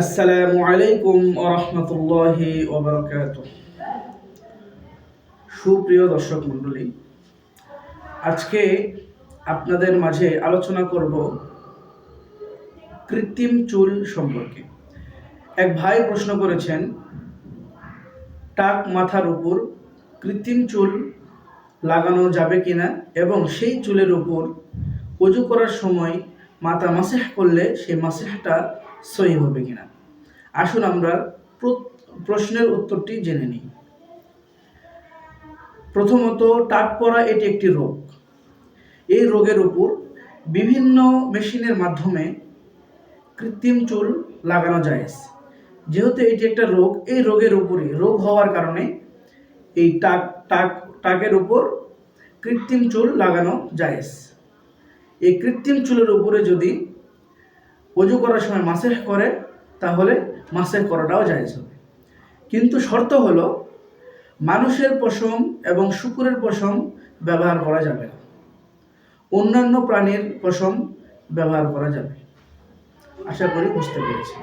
আসসালামু আলাইকুম ওয়া রাহমাতুল্লাহি ওয়া বারাকাতুহু। সুপ্রিয় দর্শক মণ্ডলী, আজকে আপনাদের মাঝে আলোচনা করব কৃত্রিম চুল সম্পর্কে। এক ভাই প্রশ্ন করেছেন, টাক মাথার উপর কৃত্রিম চুল লাগানো যাবে কিনা এবং সেই চুলের উপর ওযু করার সময় মাথা মাসেহ করলে সেই মাসেহটা সহিহ হবে কিনা। আসুন আমরা প্রশ্নের উত্তরটি জেনে নিই। প্রথমত, টাক পড়া এটি একটি রোগ। এই রোগের উপর বিভিন্ন মেশিনের মাধ্যমে কৃত্রিম চুল লাগানো যায়। যেহেতু এটি একটা রোগ, এই রোগের উপরে রোগ হওয়ার কারণে এই টাকের উপর কৃত্রিম চুল লাগানো যায়। এই কৃত্রিম চুলের উপরে যদি ওযু করার সময় মাসেহ করে তাহলে মাসেহ করাটাও জায়েজ হবে, কিন্তু শর্ত হলো মানুষের পশম এবং শূকরের পশম ব্যবহার করা যাবে না, অন্যান্য প্রাণীর পশম ব্যবহার করা যাবে। আশা করি বুঝতে পেরেছি।